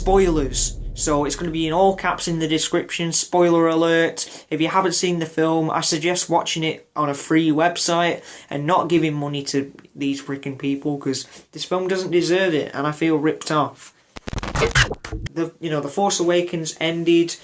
spoilers. So it's going to be in all caps in the description. Spoiler alert. If you haven't seen the film, I suggest watching it on a free website and not giving money to these freaking people, because this film doesn't deserve it and I feel ripped off. The Force Awakens ended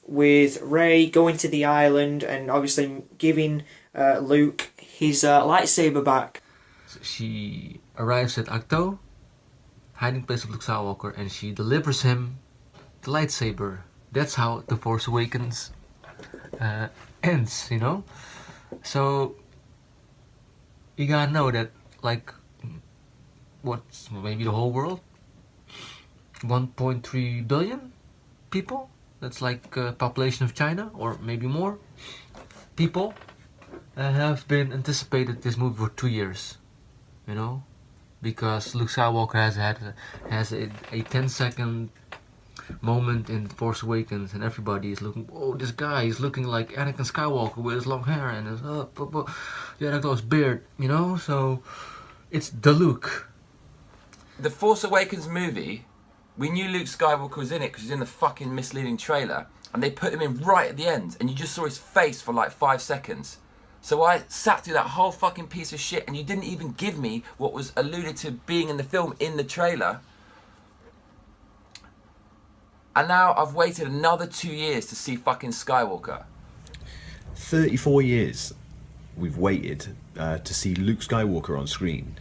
with Rey going to the island and obviously giving Luke his lightsaber back. She arrives at Ahch-To, hiding place of Luke Skywalker, and she delivers him the lightsaber. That's how The Force Awakens ends, you know? So you gotta know that, like, what's maybe the whole world? 1.3 billion people? That's like a population of China, or maybe more people have been anticipated this movie for 2 years, you know? Because Luke Skywalker has a 10-second moment in Force Awakens, and everybody is looking, oh, this guy is looking like Anakin Skywalker with his long hair and his that close beard, you know? So it's the Luke. The Force Awakens movie, we knew Luke Skywalker was in it because he was in the fucking misleading trailer, and they put him in right at the end, and you just saw his face for like 5 seconds. So I sat through that whole fucking piece of shit, and you didn't even give me what was alluded to being in the film in the trailer. And now I've waited another 2 years to see fucking Skywalker. 34 years we've waited to see Luke Skywalker on screen.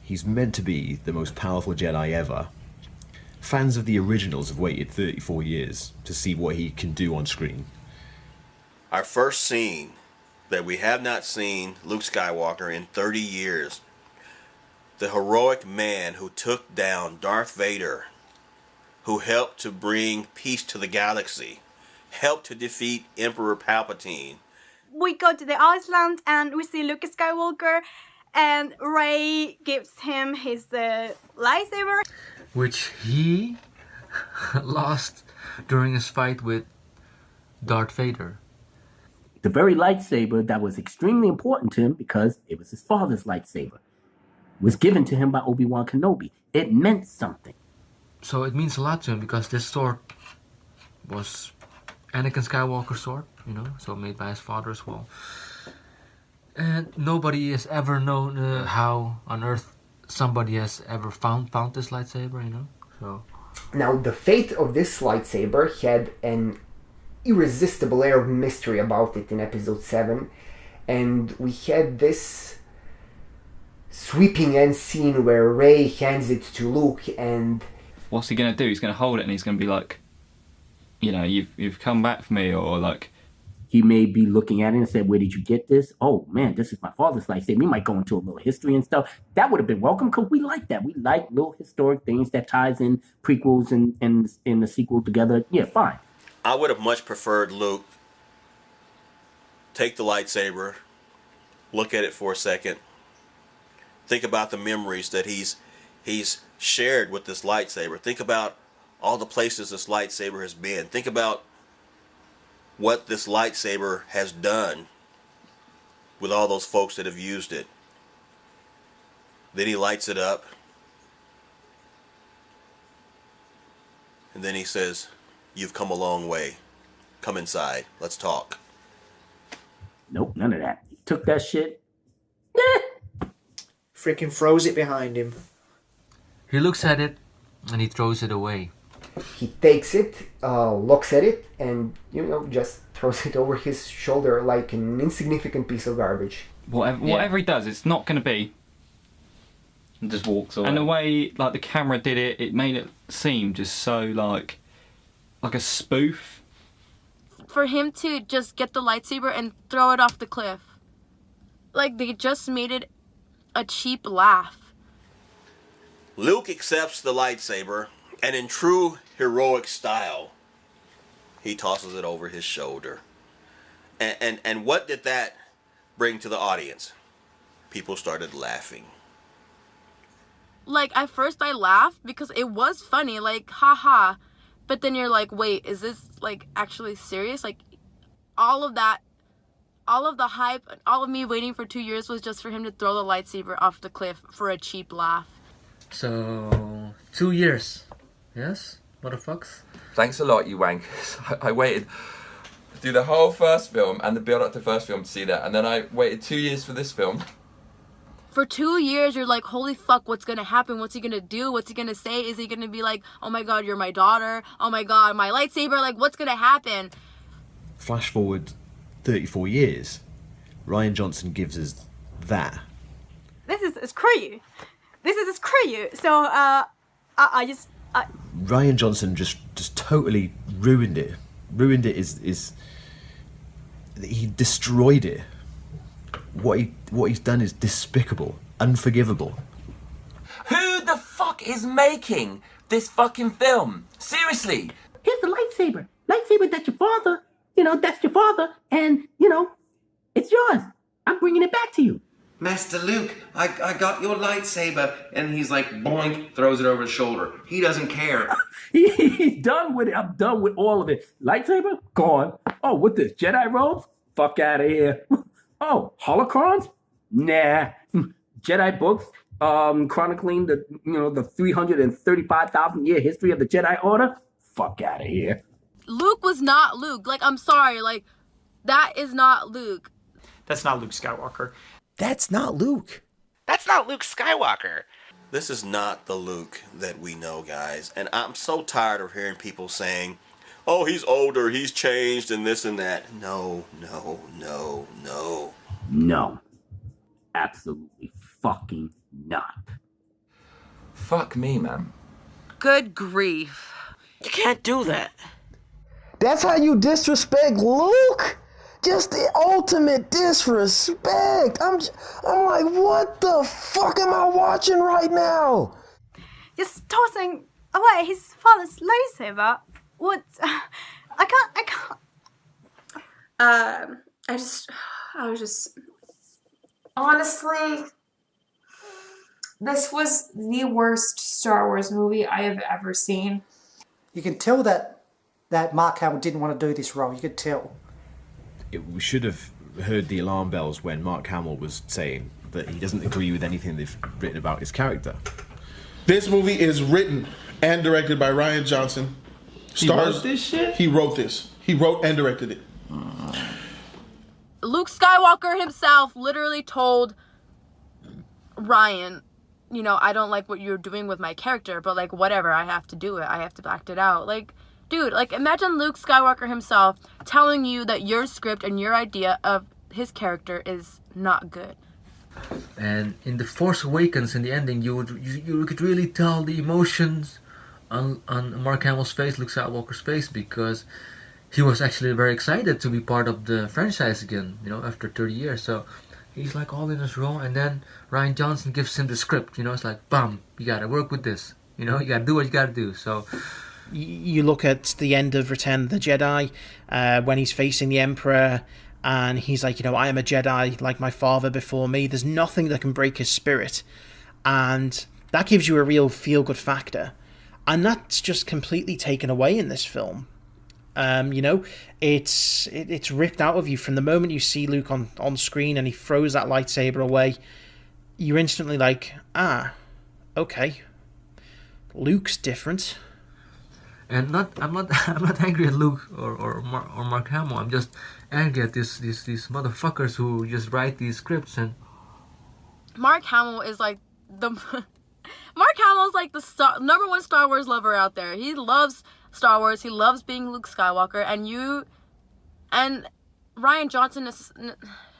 He's meant to be the most powerful Jedi ever. Fans of the originals have waited 34 years to see what he can do on screen. Our first scene that we have not seen Luke Skywalker in 30 years. The heroic man who took down Darth Vader, who helped to bring peace to the galaxy, helped to defeat Emperor Palpatine. We go to the Iceland and we see Luke Skywalker, and Rey gives him his lightsaber, which he lost during his fight with Darth Vader. The very lightsaber that was extremely important to him because it was his father's lightsaber was given to him by Obi-Wan Kenobi. It meant something. So it means a lot to him because this sword was Anakin Skywalker's sword, you know, so made by his father as well. And nobody has ever known how on earth somebody has ever found this lightsaber, you know. So now the fate of this lightsaber had an irresistible air of mystery about it in episode 7, and we had this sweeping end scene where Rey hands it to Luke, and what's he gonna do? He's gonna hold it and he's gonna be like, you know, you've come back for me, or like he may be looking at it and said, where did you get this? Oh man, this is my father's lightsaber. We might go into a little history and stuff. That would have been welcome because we like that. We like little historic things that ties in prequels and in the sequel together. Yeah, fine. I would have much preferred Luke take the lightsaber, look at it for a second, think about the memories that he's shared with this lightsaber. Think about all the places this lightsaber has been. Think about what this lightsaber has done with all those folks that have used it. Then he lights it up, and then he says, "You've come a long way. Come inside. Let's talk." Nope, none of that. He took that shit. Freaking throws it behind him. He looks at it and he throws it away. He takes it, looks at it, and, you know, just throws it over his shoulder like an insignificant piece of garbage. Whatever he does, it's not going to be. And just walks away. And the way, like, the camera did it, it made it seem just so, like a spoof. For him to just get the lightsaber and throw it off the cliff. Like, they just made it a cheap laugh. Luke accepts the lightsaber, and in true heroic style, he tosses it over his shoulder. And what did that bring to the audience? People started laughing. Like, at first I laughed because it was funny, like, haha. But then you're like, wait, is this, like, actually serious? Like, all of that, all of the hype, all of me waiting for 2 years was just for him to throw the lightsaber off the cliff for a cheap laugh. So 2 years, yes? motherfuckers. Thanks a lot, you wankers. I waited through the whole first film and the build-up to the first film to see that, and then I waited 2 years for this film. For 2 years, you're like, holy fuck, what's gonna happen? What's he gonna do? What's he gonna say? Is he gonna be like, oh my god, you're my daughter? Oh my god, my lightsaber? Like, what's gonna happen? Flash forward 34 years, Rian Johnson gives us that. This is crazy. This is crazy. So, Rian Johnson just totally ruined it. Ruined it is he destroyed it. What he's done is despicable, unforgivable. Who the fuck is making this fucking film? Seriously. Here's the lightsaber. Lightsaber, that's your father. That's your father. And, it's yours. I'm bringing it back to you. Master Luke, I got your lightsaber. And he's like, boink, throws it over his shoulder. He doesn't care. He's done with it. I'm done with all of it. Lightsaber? Gone. Oh, what this? Jedi robes? Fuck out of here. Oh, holocrons? Nah. Jedi books, chronicling the 335,000 year history of the Jedi Order? Fuck out of here. Luke was not Luke. Like, I'm sorry. Like, that is not Luke. That's not Luke Skywalker. That's not Luke. That's not Luke Skywalker. This is not the Luke that we know, guys. And I'm so tired of hearing people saying, oh, he's older, he's changed, and this and that. No. No. Absolutely fucking not. Fuck me, man. Good grief. You can't do that. That's how you disrespect Luke? Just the ultimate disrespect. I'm like, what the fuck am I watching right now? just tossing away his father's lightsaber. What? I can't. I was just, honestly, this was the worst Star Wars movie I have ever seen. You can tell that Mark Hamill didn't want to do this role. You could tell. We should have heard the alarm bells when Mark Hamill was saying that he doesn't agree with anything they've written about his character. This movie is written and directed by Rian Johnson. He wrote this shit? He wrote this. He wrote and directed it. Luke Skywalker himself literally told Ryan, you know, I don't like what you're doing with my character, but like whatever, I have to do it. I have to act it out. Like, dude, like imagine Luke Skywalker himself telling you that your script and your idea of his character is not good. And in The Force Awakens, in the ending, you could really tell the emotions on Mark Hamill's face, Luke Skywalker's face, because he was actually very excited to be part of the franchise again, you know, after 30 years. So he's like all in his role, and then Rian Johnson gives him the script, you know, it's like, bam, you gotta work with this, you know, you gotta do what you gotta do. So you look at the end of Return of the Jedi, when he's facing the Emperor, and he's like, you know, I am a Jedi like my father before me. There's nothing that can break his spirit. And that gives you a real feel-good factor. And that's just completely taken away in this film. You know, it's ripped out of you from the moment you see Luke on screen and he throws that lightsaber away. You're instantly like, okay, Luke's different. And I'm not angry at Luke or Mark Hamill. I'm just angry at these motherfuckers who just write these scripts. And Mark Hamill is like the Mark Hamill is like the number one Star Wars lover out there. He loves Star Wars. He loves being Luke Skywalker, and Rian Johnson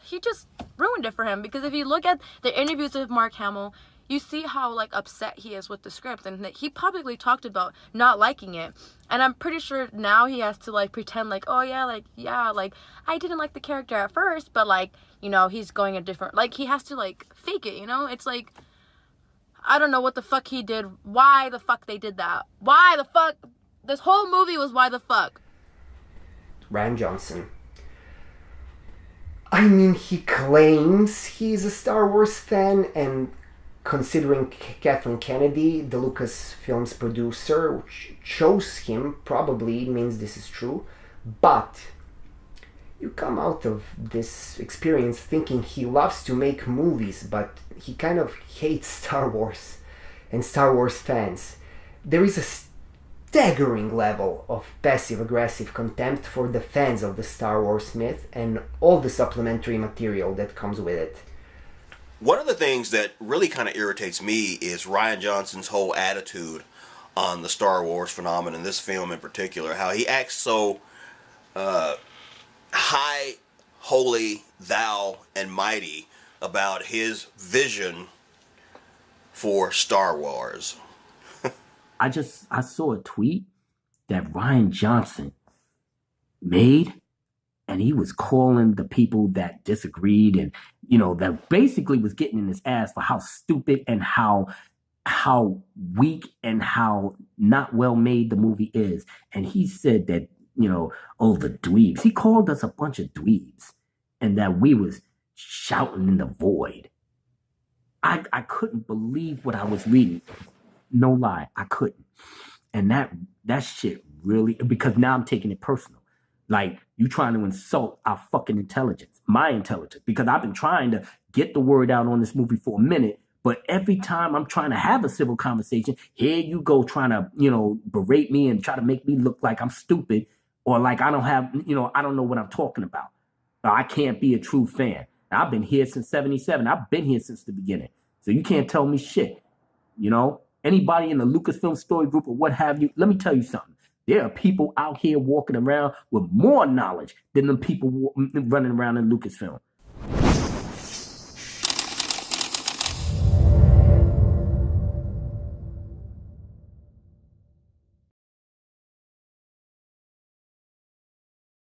he just ruined it for him, because if you look at the interviews with Mark Hamill, you see how like upset he is with the script, and he publicly talked about not liking it. And I'm pretty sure now he has to like pretend like, oh yeah, like I didn't like the character at first, but like, you know, he's going a different, like he has to like fake it, you know? It's like, I don't know what the fuck he did. Why the fuck they did that? Why the fuck? This whole movie was why the fuck. Rian Johnson. I mean, he claims he's a Star Wars fan, and considering Kathleen Kennedy, the Lucasfilm's producer, chose him, probably means this is true. But you come out of this experience thinking he loves to make movies, but he kind of hates Star Wars and Star Wars fans. There is a staggering level of passive-aggressive contempt for the fans of the Star Wars myth and all the supplementary material that comes with it. One of the things that really kind of irritates me is Rian Johnson's whole attitude on the Star Wars phenomenon, this film in particular, how he acts so high, holy, thou, and mighty about his vision for Star Wars. I saw a tweet that Rian Johnson made, and he was calling the people that disagreed and, that basically was getting in his ass for how stupid and how weak and how not well made the movie is. And he said that, the dweebs. He called us a bunch of dweebs and that we was shouting in the void. I couldn't believe what I was reading. No lie, I couldn't. And that shit really, because now I'm taking it personal. Like, you trying to insult our fucking intelligence, my intelligence, because I've been trying to get the word out on this movie for a minute, but every time I'm trying to have a civil conversation, here you go trying to, berate me and try to make me look like I'm stupid or like I don't have, I don't know what I'm talking about. I can't be a true fan. Now, I've been here since 77. I've been here since the beginning. So you can't tell me shit, Anybody in the Lucasfilm story group or what have you, let me tell you something. There are people out here walking around with more knowledge than the people running around in Lucasfilm.